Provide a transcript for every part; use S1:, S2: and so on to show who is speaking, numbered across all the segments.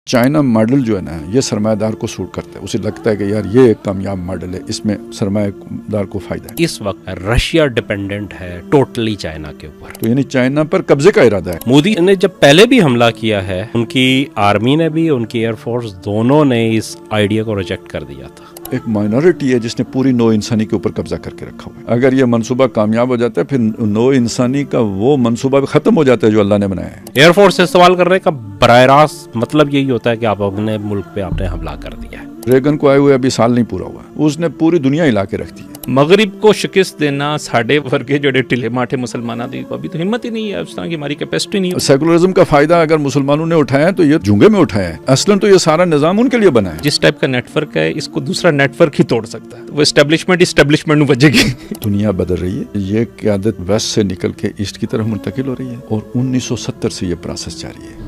S1: China model جو ہے نا یہ سرمایہ دار کو سوٹ کرتا ہے، اسے لگتا ہے کہ یار یہ ایک کامیاب ماڈل ہے، اس میں سرمایہ دار کو فائدہ ہے۔
S2: اس وقت رشیا ڈیپینڈنٹ ہے ٹوٹلی چائنا کے اوپر،
S1: تو یعنی چائنا پر قبضے کا ارادہ ہے۔
S2: مودی نے جب پہلے بھی حملہ کیا ہے، ان کی آرمی نے بھی، ان کی ایئر فورس دونوں نے اس آئیڈیا کو ریجیکٹ کر دیا تھا۔
S1: ایک مائنورٹی ہے جس نے پوری نو انسانی کے اوپر قبضہ کر کے رکھا ہوا ہے۔ اگر یہ منصوبہ کامیاب ہو جاتا ہے پھر نو انسانی کا وہ منصوبہ بھی ختم ہو جاتا ہے جو اللہ نے بنایا ہے۔
S2: ایئر فورس سے استعمال کرنے کا براہ راست مطلب یہی ہوتا ہے کہ آپ اپنے ملک پہ آپ نے حملہ کر دیا ہے۔
S1: ریگن کو آئے ہوئے ابھی سال نہیں پورا ہوا، اس نے پوری دنیا ہلا کے رکھ دی ہے۔
S3: مغرب کو شکست دینا ساڈے ورگے جڑے ٹھلے ماٹھے مسلمانوں کی ابھی تو ہمت ہی نہیں ہے، اس طرح کی ہماری کیپیسٹی نہیں ہے۔
S1: سیکولرزم کا فائدہ اگر مسلمانوں نے اٹھایا تو یہ جھونگے میں اٹھایا ہے، اصلاً تو یہ سارا نظام ان کے لیے بنا ہے۔
S3: جس ٹائپ کا نیٹ ورک ہے اس کو دوسرا نیٹ ورک ہی توڑ سکتا ہے، وہ اسٹیبلشمنٹ نو بجے گی۔
S1: دنیا بدل رہی ہے، یہ قیادت ویسٹ سے نکل کے ایسٹ کی طرف منتقل ہو رہی ہے اور 1970 سے یہ پروسیس جاری ہے۔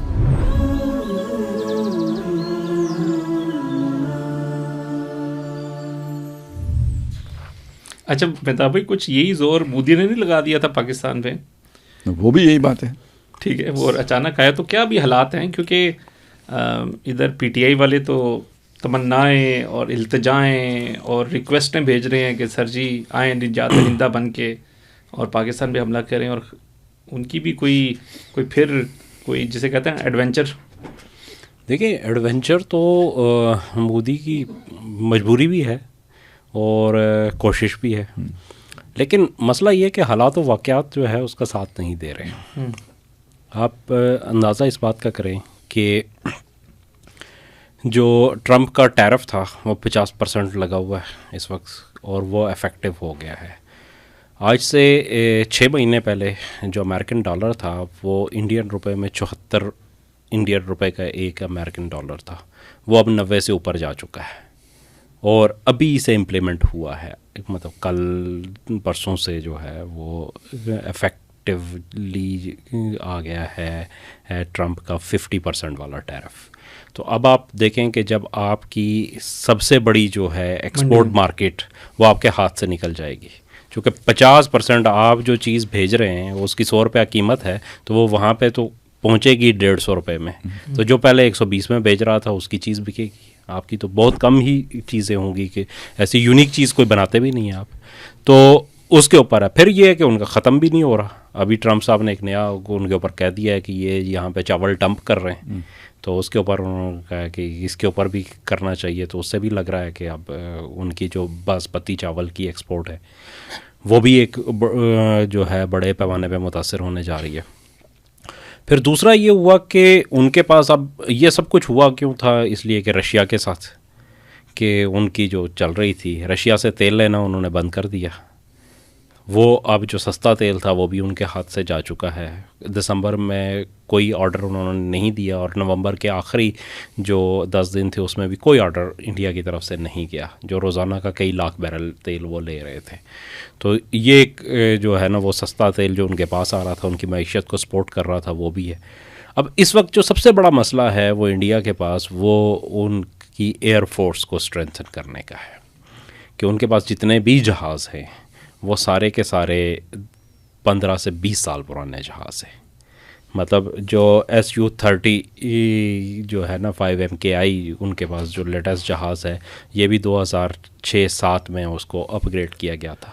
S3: اچھا مہتاب بھائی، کچھ یہی زور مودی نے نہیں لگا دیا تھا پاکستان پہ؟
S1: وہ بھی یہی بات ہے،
S3: ٹھیک ہے، وہ اچانک آیا تو کیا بھی حالات ہیں؟ کیونکہ ادھر پی ٹی آئی والے تو تمنائیں اور التجائیں اور ریکویسٹیں بھیج رہے ہیں کہ سر جی آئیں نجات دہندہ بن کے اور پاکستان پہ حملہ کریں، اور ان کی بھی کوئی جسے کہتے ہیں ایڈونچر۔
S2: دیکھیں، ایڈونچر تو مودی کی مجبوری بھی ہے اور کوشش بھی ہے، لیکن مسئلہ یہ کہ حالات و واقعات جو ہے اس کا ساتھ نہیں دے رہے ہیں۔ آپ اندازہ اس بات کا کریں کہ جو ٹرمپ کا ٹیرف تھا وہ 50% لگا ہوا ہے اس وقت، اور وہ افیکٹو ہو گیا ہے۔ آج سے 6 مہینے پہلے جو امریکن ڈالر تھا وہ انڈین روپے میں 74 انڈین روپے کا ایک امریکن ڈالر تھا، وہ اب 90 سے اوپر جا چکا ہے، اور ابھی سے امپلیمنٹ ہوا ہے، مطلب کل پرسوں سے جو ہے وہ افیکٹولی آ گیا ہے ٹرمپ کا 50% والا ٹیرف۔ تو اب آپ دیکھیں کہ جب آپ کی سب سے بڑی جو ہے ایکسپورٹ مارکیٹ وہ آپ کے ہاتھ سے نکل جائے گی، چونکہ 50% آپ جو چیز بھیج رہے ہیں اس کی 100 روپیہ قیمت ہے، تو وہ وہاں پہ تو پہنچے گی 150 روپے میں، تو جو پہلے 120 میں بیچ رہا تھا اس کی چیز بکے گی۔ آپ کی تو بہت کم ہی چیزیں ہوں گی، کہ ایسی یونیک چیز کوئی بناتے بھی نہیں ہیں آپ، تو اس کے اوپر ہے۔ پھر یہ ہے کہ ان کا ختم بھی نہیں ہو رہا، ابھی ٹرمپ صاحب نے ایک نیا ان کے اوپر کہہ دیا ہے کہ یہ یہاں پہ چاول ڈمپ کر رہے ہیں، تو اس کے اوپر انہوں نے کہا کہ اس کے اوپر بھی کرنا چاہیے، تو اس سے بھی لگ رہا ہے کہ اب ان کی جو باسمتی چاول کی ایکسپورٹ ہے وہ بھی ایک جو ہے بڑے پیمانے پہ متاثر ہونے جا رہی ہے۔ پھر دوسرا یہ ہوا کہ ان کے پاس اب یہ سب کچھ ہوا کیوں تھا؟ اس لیے کہ رشیا کے ساتھ، کہ ان کی جو چل رہی تھی رشیا سے تیل لینا انہوں نے بند کر دیا، وہ اب جو سستا تیل تھا وہ بھی ان کے ہاتھ سے جا چکا ہے۔ دسمبر میں کوئی آرڈر انہوں نے نہیں دیا، اور نومبر کے آخری جو 10 دن تھے اس میں بھی کوئی آرڈر انڈیا کی طرف سے نہیں گیا، جو روزانہ کا کئی لاکھ بیرل تیل وہ لے رہے تھے۔ تو یہ ایک جو ہے نا وہ سستا تیل جو ان کے پاس آ رہا تھا، ان کی معیشت کو سپورٹ کر رہا تھا، وہ بھی ہے۔ اب اس وقت جو سب سے بڑا مسئلہ ہے وہ انڈیا کے پاس وہ ان کی ایئر فورس کو اسٹرینتھن کرنے کا ہے، کہ ان کے پاس جتنے بھی جہاز ہیں وہ سارے کے سارے 15 سے 20 سال پرانے جہاز ہیں۔ مطلب جو Su-30 جو ہے نا 5 MKI ان کے پاس جو لیٹسٹ جہاز ہے، یہ بھی 2006-07 میں اس کو اپ گریڈ کیا گیا تھا۔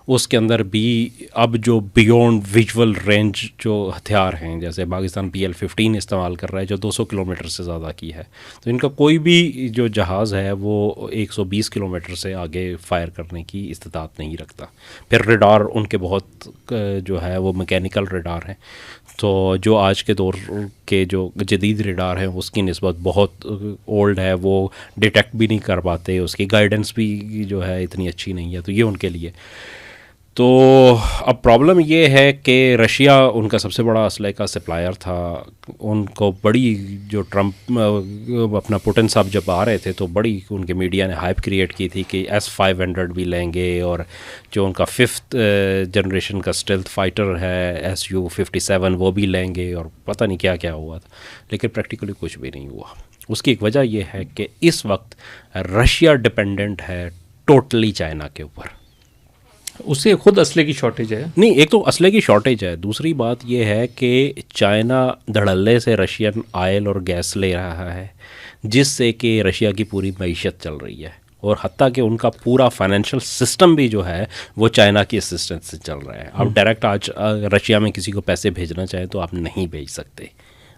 S2: اس کے اندر بھی اب جو بیونڈ ویژول رینج جو ہتھیار ہیں، جیسے پاکستان PL-15 استعمال کر رہا ہے جو 200 کلومیٹر سے زیادہ کی ہے، تو ان کا کوئی بھی جو جہاز ہے وہ 120 کلومیٹر سے آگے فائر کرنے کی استطاعت نہیں رکھتا۔ پھر ریڈار ان کے بہت جو ہے وہ میکینیکل ریڈار ہیں، تو جو آج کے دور کے جو جدید ریڈار ہیں اس کی نسبت بہت اولڈ ہے، وہ ڈیٹیکٹ بھی نہیں کر پاتے، اس کی گائیڈنس بھی جو ہے اتنی اچھی نہیں ہے، تو یہ ان کے لیے۔ تو اب پرابلم یہ ہے کہ رشیا ان کا سب سے بڑا اسلحے کا سپلائر تھا، ان کو بڑی جو ٹرمپ اپنا پوٹن صاحب جب آ رہے تھے تو بڑی ان کے میڈیا نے ہائپ کریٹ کی تھی کہ S-500 بھی لیں گے، اور جو ان کا 5th جنریشن کا اسٹیلتھ فائٹر ہے Su-57 وہ بھی لیں گے، اور پتہ نہیں کیا کیا ہوا تھا، لیکن پریکٹیکلی کچھ بھی نہیں ہوا۔ اس کی ایک وجہ یہ ہے کہ اس وقت رشیا ڈپینڈنٹ ہے ٹوٹلی چائنا کے اوپر۔
S3: اس سے خود اسلحے کی شارٹیج ہے.
S2: نہیں، ایک تو اسلحے کی شارٹیج ہے، دوسری بات یہ ہے کہ چائنا دھڑلے سے رشین آئل اور گیس لے رہا ہے، جس سے کہ رشیا کی پوری معیشت چل رہی ہے، اور حتیٰ کہ ان کا پورا فائنینشیل سسٹم بھی جو ہے وہ چائنا کی اسسٹنس سے چل رہا ہے. آپ ڈائریکٹ آج رشیا میں کسی کو پیسے بھیجنا چاہیں تو آپ نہیں بھیج سکتے،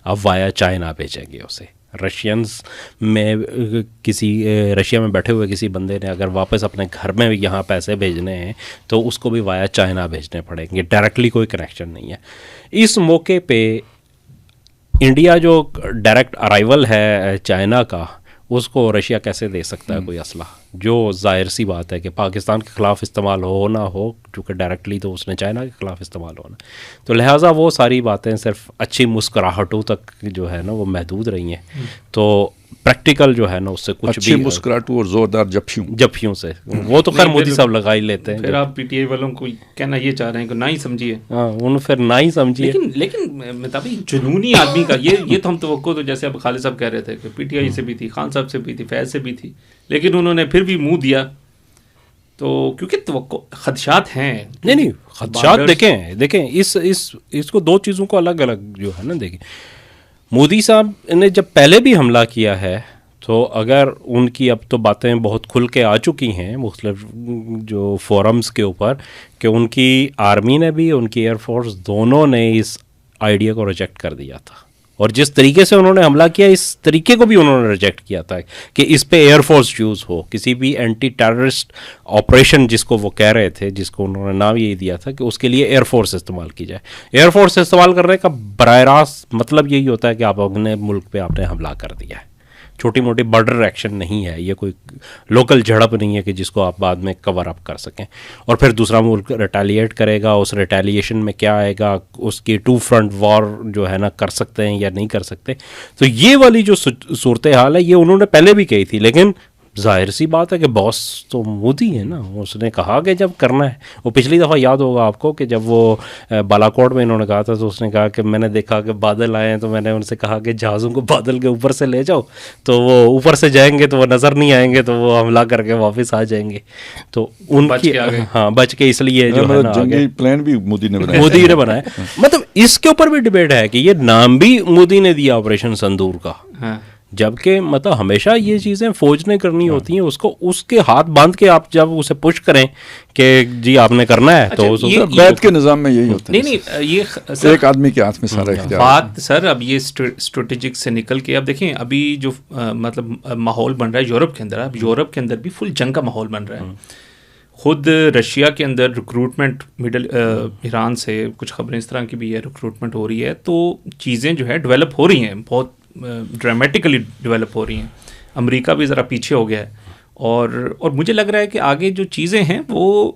S2: آپ وایا چائنا بھیجیں گے اسے. رشینز میں کسی رشیا میں بیٹھے ہوئے کسی بندے نے اگر واپس اپنے گھر میں یہاں پیسے بھیجنے ہیں تو اس کو بھی وایا چائنا بھیجنے پڑیں گے، ڈائریکٹلی کوئی کنیکشن نہیں ہے. اس موقع پہ انڈیا جو ڈائریکٹ ارائیول ہے چائنا کا، اس کو رشیا کیسے دے سکتا ہے کوئی اسلحہ، جو ظاہر سی بات ہے کہ پاکستان کے خلاف استعمال ہو نہ ہو، چونکہ ڈائریکٹلی تو اس نے چائنا کے خلاف استعمال ہونا، تو لہٰذا وہ ساری باتیں صرف اچھی مسکراہٹوں تک جو ہے نا وہ محدود رہی ہیں. تو پریکٹیکل جو ہے نا اس سے کچھ
S1: اچھی
S2: بھی
S1: مسکراہٹوں اور زوردار
S2: جپھیوں سے وہ تو خیر مودی صاحب لگا ہی لیتے ہیں.
S3: پھر آپ پی ٹی آئی والوں کو کہنا یہ چاہ رہے ہیں کہ نہ ہی سمجھیے.
S2: ہاں، ان پھر نہ ہی سمجھیے.
S3: لیکن مطابق جنونی آدمی کا یہ تو ہم توقع تو جیسے اب خالد صاحب کہہ رہے تھے کہ پی ٹی آئی سے بھی تھی، خان صاحب سے بھی تھی، فیض سے بھی تھی، لیکن انہوں نے پھر بھی منہ دیا. تو کیونکہ توقع خدشات ہیں.
S2: نہیں خدشات دیکھیں اس کو دو چیزوں کو الگ الگ جو ہے نا دیکھیں. مودی صاحب نے جب پہلے بھی حملہ کیا ہے تو اگر ان کی اب تو باتیں بہت کھل کے آ چکی ہیں مختلف جو فورمز کے اوپر کہ ان کی آرمی نے بھی ان کی ایئر فورس دونوں نے اس آئیڈیا کو ریجیکٹ کر دیا تھا، اور جس طریقے سے انہوں نے حملہ کیا اس طریقے کو بھی انہوں نے ریجیکٹ کیا تھا کہ اس پہ ایئر فورس یوز ہو. کسی بھی اینٹی ٹیررسٹ آپریشن جس کو وہ کہہ رہے تھے، جس کو انہوں نے نام یہی دیا تھا کہ اس کے لیے ایئر فورس استعمال کی جائے. ایئر فورس استعمال کرنے کا براہ راست مطلب یہی ہوتا ہے کہ آپ اپنے ملک پہ آپ نے حملہ کر دیا ہے. چھوٹی موٹی بارڈر ایکشن نہیں ہے، یہ کوئی لوکل جھڑپ نہیں ہے کہ جس کو آپ بعد میں کور اپ کر سکیں. اور پھر دوسرا ملک ریٹیلیٹ کرے گا، اس ریٹیلیشن میں کیا آئے گا، اس کی ٹو فرنٹ وار جو ہے نا کر سکتے ہیں یا نہیں کر سکتے. تو یہ والی جو صورتحال ہے یہ انہوں نے پہلے بھی کہی تھی، لیکن ظاہر سی بات ہے کہ باس تو مودی ہے نا، اس نے کہا کہ جب کرنا ہے. وہ پچھلی دفعہ یاد ہوگا آپ کو کہ جب وہ بالا کوٹ میں انہوں نے کہا تھا تو اس نے کہا کہ میں نے دیکھا کہ بادل آئے ہیں تو میں نے ان سے کہا کہ جہازوں کو بادل کے اوپر سے لے جاؤ، تو وہ اوپر سے جائیں گے تو وہ نظر نہیں آئیں گے، تو وہ حملہ کر کے واپس آ جائیں گے. تو ان کی بچ کے اس لیے جو ہے نا
S1: جنگی پلان بھی مودی نے
S2: بنایا. مطلب اس کے اوپر بھی ڈبیٹ ہے کہ یہ نام بھی مودی نے دیا آپریشن سندور کا، جبکہ مطلب ہمیشہ یہ چیزیں فوج نے کرنی ہوتی ہیں. اس کو اس کے ہاتھ باندھ کے آپ جب اسے پش کریں کہ جی آپ نے کرنا ہے تو
S1: بیت کے نظام میں یہی ہوتا ہے.
S3: نہیں یہ
S1: ایک آدمی کے ہاتھ میں سارا اختیار
S3: بات سر. اب یہ اسٹریٹجک سے نکل کے اب دیکھیں ابھی جو مطلب ماحول بن رہا ہے یورپ کے اندر، اب یورپ کے اندر بھی فل جنگ کا ماحول بن رہا ہے. خود رشیا کے اندر ریکروٹمنٹ مڈل ایران سے کچھ خبریں اس طرح کی بھی ہے، ریکروٹمنٹ ہو رہی ہے. تو چیزیں جو ہے ڈیولپ ہو رہی ہیں، بہت ڈرامیٹیکلی ڈیولپ ہو رہی ہیں. امریکہ بھی ذرا پیچھے ہو گیا ہے، اور مجھے لگ رہا ہے کہ آگے جو چیزیں ہیں وہ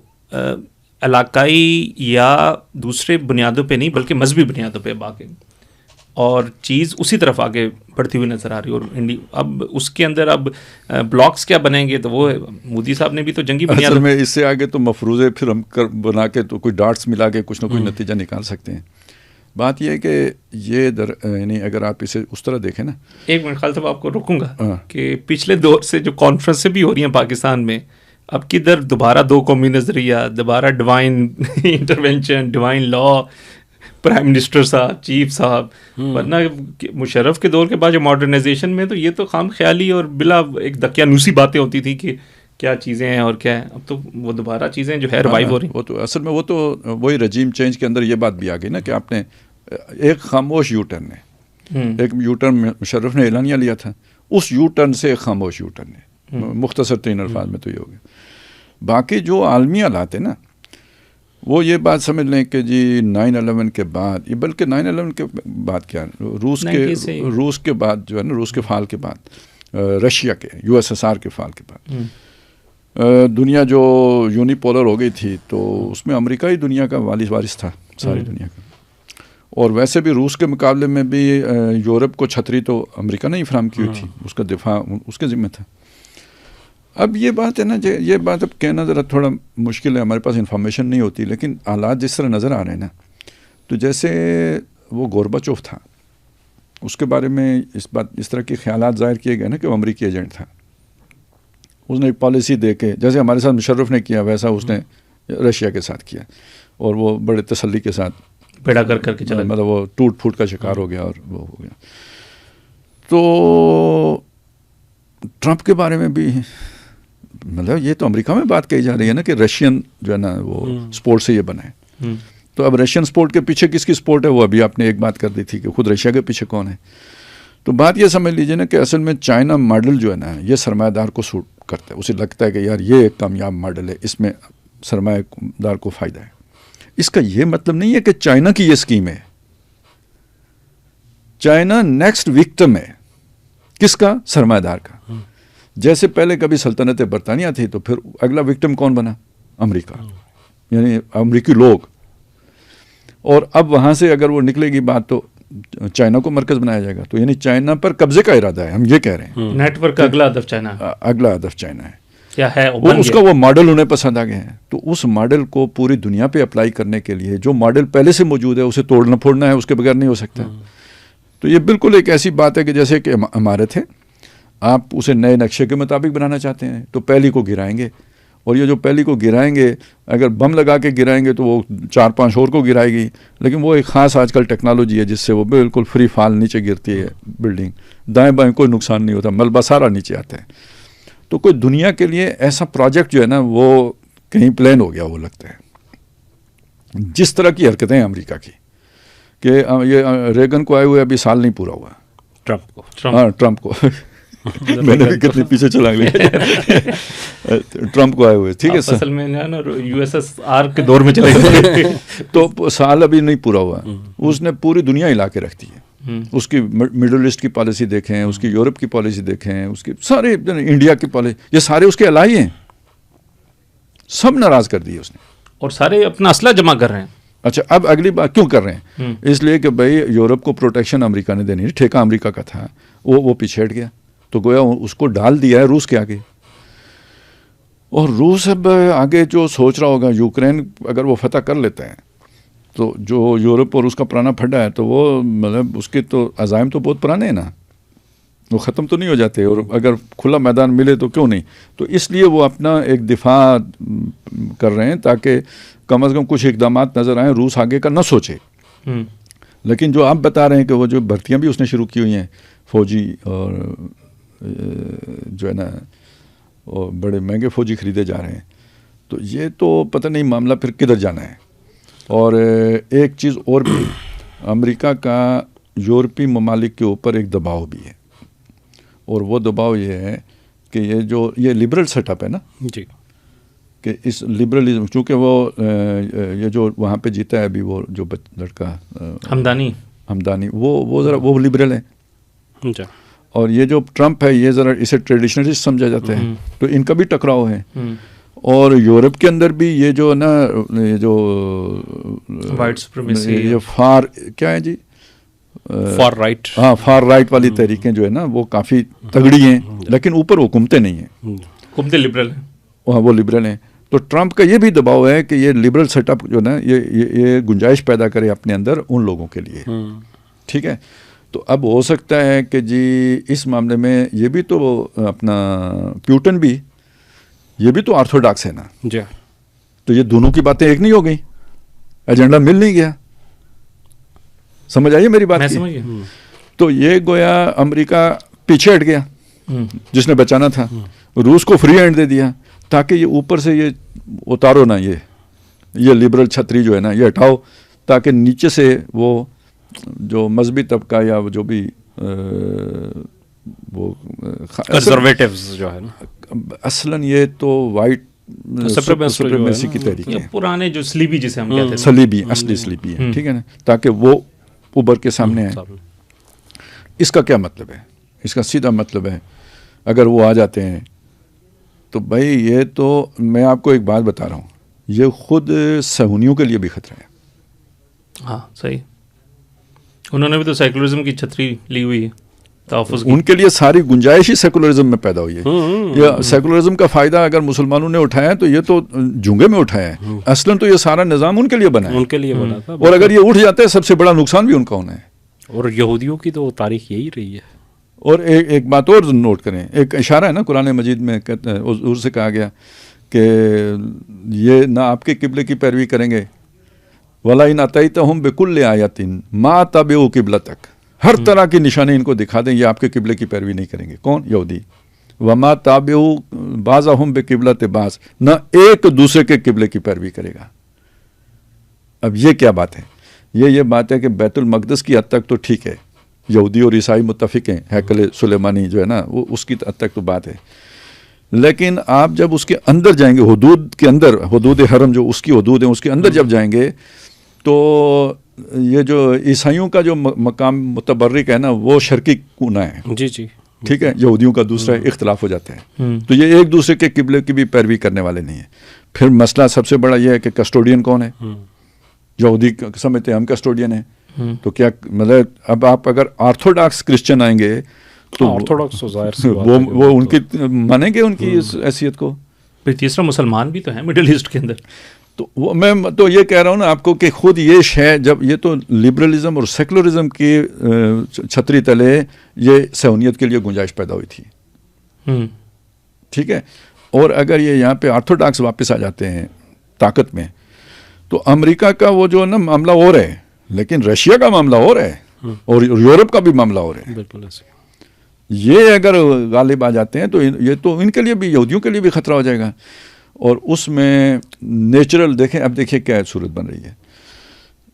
S3: علاقائی یا دوسرے بنیادوں پہ نہیں بلکہ مذہبی بنیادوں پہ باقی، اور چیز اسی طرف آگے بڑھتی ہوئی نظر آ رہی ہے. اور اب اس کے اندر اب بلاکس کیا بنیں گے، تو وہ مودی صاحب نے بھی تو جنگی
S1: بنیادوں میں اس سے آگے تو مفروضے پھر ہم بنا کے تو کوئی ڈاٹس ملا کے کچھ نہ کوئی نتیجہ نکال سکتے ہیں. بات یہ ہے کہ یہ یعنی اگر آپ اسے اس طرح دیکھیں نا.
S3: ایک منٹ خالد صاحب آپ کو روکوں گا کہ پچھلے دور سے جو کانفرنسیں بھی ہو رہی ہیں پاکستان میں، اب کدھر دوبارہ دو قومی نظریہ، دوبارہ ڈیوائن انٹرونشن، ڈیوائن لا، پرائم منسٹر صاحب، چیف صاحب. ورنہ مشرف کے دور کے بعد جو ماڈرنائزیشن میں تو یہ تو خام خیالی اور بلا ایک دقیانوسی باتیں ہوتی تھی کہ کیا چیزیں ہیں اور کیا ہے. اب تو وہ دوبارہ چیزیں جو ہے ریوائیو ہو رہی ہیں.
S1: وہ تو اصل میں وہ تو وہی رجیم چینج کے اندر یہ بات بھی آ گئی نا کہ آپ نے ایک خاموش یو ٹرن ہے، ایک یو ٹرن مشرف نے اعلانیہ لیا تھا، اس یو ٹرن سے ایک خاموش یو ٹرن ہے. مختصر ترین الفاظ میں تو یہ ہو گیا. باقی جو عالمی حالات ہیں نا وہ یہ بات سمجھ لیں کہ جی 9/11 کے بعد، بلکہ 9/11 کے بعد کیا روس کے بعد جو ہے نا، روس کے فال کے بعد، رشیا کے USSR کے فال کے بعد دنیا جو یونیپولر ہو گئی تھی، تو اس میں امریکہ ہی دنیا کا وارث تھا ساری دنیا کا. اور ویسے بھی روس کے مقابلے میں بھی یورپ کو چھتری تو امریکہ نے ہی فراہم کی ہوئی تھی، اس کا دفاع اس کے ذمہ تھا. اب یہ بات ہے نا، یہ بات اب کہنا ذرا تھوڑا مشکل ہے، ہمارے پاس انفارمیشن نہیں ہوتی، لیکن حالات جس طرح نظر آ رہے ہیں نا، تو جیسے وہ گورباچوف تھا، اس کے بارے میں اس طرح کے خیالات ظاہر کیے گئے نا کہ وہ امریکی ایجنٹ تھا. اس نے ایک پالیسی دے کے، جیسے ہمارے ساتھ مشرف نے کیا ویسا اس نے رشیا کے ساتھ کیا اور وہ بڑے تسلی کے ساتھ
S3: پیڑا کر کے چلا،
S1: مطلب وہ ٹوٹ پھوٹ کا شکار ہو گیا اور وہ ہو گیا. تو ٹرمپ کے بارے میں بھی مطلب یہ تو امریکہ میں بات کہی جا رہی ہے نا کہ رشین جو ہے نا وہ سپورٹ سے یہ بنا ہے. تو اب رشین سپورٹ کے پیچھے کس کی سپورٹ ہے وہ ابھی آپ نے ایک بات کر دی تھی کہ خود رشیا کے پیچھے کون ہے. تو بات یہ سمجھ لیجیے نا کہ اصل میں چائنا ماڈل جو ہے نا یہ سرمایہ دار کو سوٹ کرتا ہے. اسے لگتا ہے کہ یار یہ ایک کامیاب ماڈل ہے، اس میں سرمایہ دار کو فائدہ ہے. اس کا یہ مطلب نہیں ہے کہ چائنا کی یہ اسکیم ہے. چائنا نیکسٹ وکٹم ہے کس کا؟ سرمایہ دار کا. جیسے پہلے کبھی سلطنت برطانیہ تھی تو پھر اگلا وکٹم کون بنا؟ امریکہ، یعنی امریکی لوگ. اور اب وہاں سے اگر وہ نکلے گی بات تو چائنا کو مرکز بنایا جائے گا. تو یعنی چائنا پر قبضے کا ارادہ ہے، ہم یہ کہہ رہے ہیں.
S3: نیٹ ورک کا اگلا ہدف چائنا،
S1: اگلا ہدف چائنا ہے.
S3: کیا ہے
S1: اس کا وہ ماڈل انہیں پسند آ گئے ہیں. تو اس ماڈل کو پوری دنیا پہ اپلائی کرنے کے لیے جو ماڈل پہلے سے موجود ہے اسے توڑنا پھوڑنا ہے، اس کے بغیر نہیں ہو سکتا. تو یہ بالکل ایک ایسی بات ہے کہ جیسے کہ عمارت ہے، آپ اسے نئے نقشے کے مطابق بنانا چاہتے ہیں تو پہلی کو گرائیں گے، اور یہ جو پہلی کو گرائیں گے اگر بم لگا کے گرائیں گے تو وہ 4-5 اور کو گرائے گی. لیکن وہ ایک خاص آج کل ٹیکنالوجی ہے جس سے وہ بالکل فری فال نیچے گرتی ہے بلڈنگ، دائیں بائیں کوئی نقصان نہیں ہوتا، ملبہ سارا نیچے آتا ہے. تو کوئی دنیا کے لیے ایسا پروجیکٹ جو ہے نا وہ کہیں پلان ہو گیا وہ لگتا ہے. جس طرح کی حرکتیں ہیں امریکہ کی کہ یہ ریگن کو آئے ہوئے ابھی سال نہیں پورا ہوا، ٹرمپ کو میں نے بھی کتنی پیچھے چلا گیا ٹرمپ کو آئے ہوئے. ٹھیک ہے،
S3: اصل میں یو ایس ایس آر کے دور میں چلے گئے
S1: تو سال ابھی نہیں پورا ہوا. اس نے پوری دنیا ہلا کے رکھ دی ہے. اس کی مڈل ایسٹ کی پالیسی دیکھیں، اس کی یورپ کی پالیسی دیکھیں، اس کی سارے انڈیا کی پالیسی، یہ سارے اس کے الائی ہیں. سب ناراض کر دیے اس نے، اور
S3: سارے اپنا اسلحہ جمع کر رہے ہیں.
S1: اچھا اب اگلی بات کیوں کر رہے ہیں؟ اس لیے کہ بھائی یورپ کو پروٹیکشن امریکہ نے دینی، ٹھیکہ امریکہ کا تھا، وہ پیچھے ہٹ گیا تو گویا اس کو ڈال دیا ہے روس کے آگے. اور روس اب آگے جو سوچ رہا ہوگا یوکرین اگر وہ فتح کر لیتا ہے تو جو یورپ اور اس کا پرانا پھڈا ہے تو وہ مطلب اس کے تو عزائم تو بہت پرانے ہیں نا، وہ ختم تو نہیں ہو جاتے. اور اگر کھلا میدان ملے تو کیوں نہیں. تو اس لیے وہ اپنا ایک دفاع کر رہے ہیں تاکہ کم از کم کچھ اقدامات نظر آئیں، روس آگے کا نہ سوچے. لیکن جو آپ بتا رہے ہیں کہ وہ جو بھرتیاں بھی اس نے شروع کی ہوئی ہیں فوجی، اور جو ہے نا وہ بڑے مہنگے فوجی خریدے جا رہے ہیں، تو یہ تو پتہ نہیں معاملہ پھر کدھر جانا ہے. اور ایک چیز اور بھی، امریکہ کا یورپی ممالک کے اوپر ایک دباؤ بھی ہے، اور وہ دباؤ یہ ہے کہ یہ لبرل سیٹ اپ ہے نا
S2: جی،
S1: کہ اس لبرلزم چونکہ وہ یہ جو وہاں پہ جیتا ہے ابھی وہ جو لڑکا ہمدانی وہ ذرا وہ لبرل ہے، اور یہ جو ٹرمپ ہے یہ ذرا اسے ٹریڈیشنلسٹ سمجھا جاتا ہے. تو ان کا بھی ٹکراؤ ہے. اور یورپ کے اندر بھی یہ جو نا یہ جو
S3: وائٹ سپریمیسی،
S1: یہ فار کیا ہے جی،
S2: فار رائٹ،
S1: ہاں فار رائٹ والی تحریکیں جو ہے نا وہ کافی تگڑی ہیں، لیکن اوپر حکومتیں نہیں ہیں،
S3: حکومتیں لبرل ہیں،
S1: وہ لبرل ہیں. تو ٹرمپ کا یہ بھی دباؤ ہے کہ یہ لبرل سیٹ اپ جو نا یہ گنجائش پیدا کرے اپنے اندر ان لوگوں کے لیے. ٹھیک ہے، تو اب ہو سکتا ہے کہ جی اس معاملے میں یہ بھی تو اپنا پیوٹن بھی یہ بھی تو آرتھوڈاکس ہے نا
S2: جی.
S1: تو یہ دونوں کی باتیں ایک نہیں ہو گئی، ایجنڈا مل نہیں گیا. سمجھ آئیے میری بات کی؟ تو یہ گویا امریکہ پیچھے ہٹ گیا جس نے بچانا تھا، روس کو فری ہینڈ دے دیا تاکہ یہ اوپر سے یہ اتارو نا، یہ لبرل چھتری جو ہے نا یہ ہٹاؤ، تاکہ نیچے سے وہ جو مذہبی طبقہ یا جو بھی وہ
S3: کنزرویٹیوز جو ہے نا،
S1: اصلاً یہ تو وائٹ سپریمیسی کی تحریک ہے،
S3: پرانے جو سلیبی جسے ہم کہتے ہیں،
S1: سلیبی اصلی سلیبی ہے. ٹھیک ہے نا، تاکہ وہ ابھر کے سامنے آئے. اس کا کیا مطلب ہے؟ اس کا سیدھا مطلب ہے اگر وہ آ جاتے ہیں تو بھائی یہ تو میں آپ کو ایک بات بتا رہا ہوں، یہ خود صہیونیوں کے لیے بھی خطرہ ہے.
S3: ہاں صحیح، انہوں نے بھی تو سیکولرزم کی چھتری لی ہوئی ہے، تحفظ کی.
S1: ان کے لیے ساری گنجائش ہی سیکولرزم میں پیدا ہوئی ہے. یہ سیکولرزم کا فائدہ اگر مسلمانوں نے اٹھایا تو یہ تو جھونگے میں اٹھایا ہے، اصلاً تو یہ سارا نظام ان کے لیے بنا ہے،
S2: ان کے لیے بنا تھا.
S1: اور اگر یہ اٹھ جاتے ہیں سب سے بڑا نقصان بھی ان کا ہونا ہے.
S2: اور یہودیوں کی تو تاریخ یہی رہی ہے.
S1: اور ایک بات اور نوٹ کریں، ایک اشارہ ہے نا قرآن مجید میں، حضور سے کہا گیا کہ یہ نہ آپ کے قبلے کی پیروی کریں گے، ولا ان اتیتہم بکل آیۃ ما تبعوا قبلتک، ہر طرح کی نشانی ان کو دکھا دیں، یہ آپ کے قبلے کی پیروی نہیں کریں گے. کون؟ یہودی. وما تابعوا بعضهم بقبلۃ بعض، نہ ایک دوسرے کے قبلے کی پیروی کرے گا. اب یہ کیا بات ہے؟ یہ بات ہے کہ بیت المقدس کی حد تک تو ٹھیک ہے، یہودی اور عیسائی متفق ہیں، ہیکل سلیمانی جو ہے نا وہ اس کی حد تک تو بات ہے. لیکن آپ جب اس کے اندر جائیں گے، حدود کے اندر، حدود حرم جو اس کی حدود ہیں اس کے اندر جب جائیں گے تو یہ جو عیسائیوں کا جو مقام متبرک ہے نا وہ شرقی کونا ہے.
S2: جی جی
S1: ٹھیک ہے، یہودیوں کا دوسرا اختلاف ہو جاتا ہے. تو یہ ایک دوسرے کے قبلے کی بھی پیروی کرنے والے نہیں ہیں. پھر مسئلہ سب سے بڑا یہ ہے کہ کسٹوڈین کون ہے؟ یہودی سمجھتے ہیں ہم کسٹوڈین ہیں. تو کیا مطلب اب آپ اگر آرتھوڈاکس کرسچن آئیں گے تو وہ ان کی مانیں گے ان کی اس حیثیت کو؟
S3: پھر تیسرا مسلمان بھی تو ہیں مڈل ایسٹ کے اندر.
S1: تو میں تو یہ کہہ رہا ہوں نا آپ کو کہ خود یہ شے جب یہ تو لبرلزم اور سیکولرزم کی چھتری تلے یہ صہیونیت کے لیے گنجائش پیدا ہوئی تھی. ٹھیک ہے، اور اگر یہ یہاں پہ آرتھوڈاکس واپس آ جاتے ہیں طاقت میں تو امریکہ کا وہ جو نا معاملہ اور ہے، لیکن رشیا کا معاملہ اور ہے اور یورپ کا بھی معاملہ اور ہے.
S2: بالکل ایسے
S1: یہ اگر غالب آ جاتے ہیں تو یہ تو ان کے لیے بھی، یہودیوں کے لیے بھی خطرہ ہو جائے گا. اور اس میں نیچرل دیکھیں، اب دیکھیں کیا صورت بن رہی ہے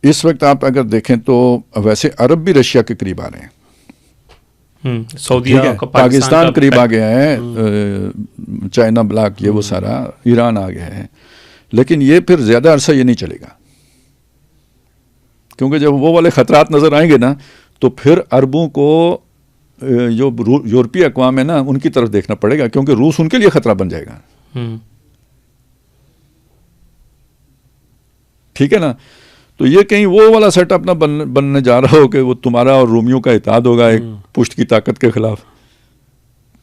S1: اس وقت. آپ اگر دیکھیں تو ویسے عرب بھی رشیا کے قریب آ رہے ہیں،
S3: سعودیہ،
S1: پاکستان قریب آ گیا ہے، چائنا بلاک یہ وہ سارا، ایران آ گیا ہے. لیکن یہ پھر زیادہ عرصہ یہ نہیں چلے گا، کیونکہ جب وہ والے خطرات نظر آئیں گے نا تو پھر عربوں کو جو یورپی اقوام ہے نا ان کی طرف دیکھنا پڑے گا، کیونکہ روس ان کے لیے خطرہ بن جائے گا. ٹھیک ہے نا. تو یہ کہیں وہ والا سیٹ اپ نہ بننے جا رہا ہو کہ وہ تمہارا اور رومیوں کا اتحاد ہوگا ایک پشت کی طاقت کے خلاف.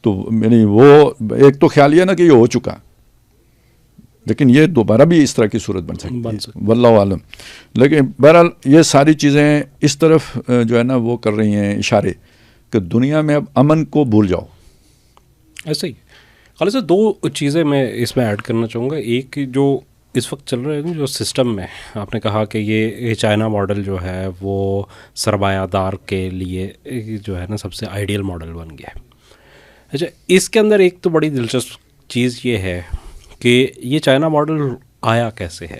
S1: تو یعنی وہ ایک تو خیال یہ نا کہ یہ ہو چکا، لیکن یہ دوبارہ بھی اس طرح کی صورت بن سکتی ہے، واللہ عالم. لیکن بہرحال یہ ساری چیزیں اس طرف جو ہے نا وہ کر رہی ہیں اشارے کہ دنیا میں اب امن کو بھول جاؤ.
S2: ایسے ہی خالص دو چیزیں میں اس میں ایڈ کرنا چاہوں گا. ایک جو اس وقت چل رہے ہیں جو سسٹم میں آپ نے کہا کہ یہ چائنا ماڈل جو ہے وہ سرمایہ دار کے لیے جو ہے نا سب سے آئیڈیل ماڈل بن گیا ہے. اچھا، اس کے اندر ایک تو بڑی دلچسپ چیز یہ ہے کہ یہ چائنا ماڈل آیا کیسے ہے.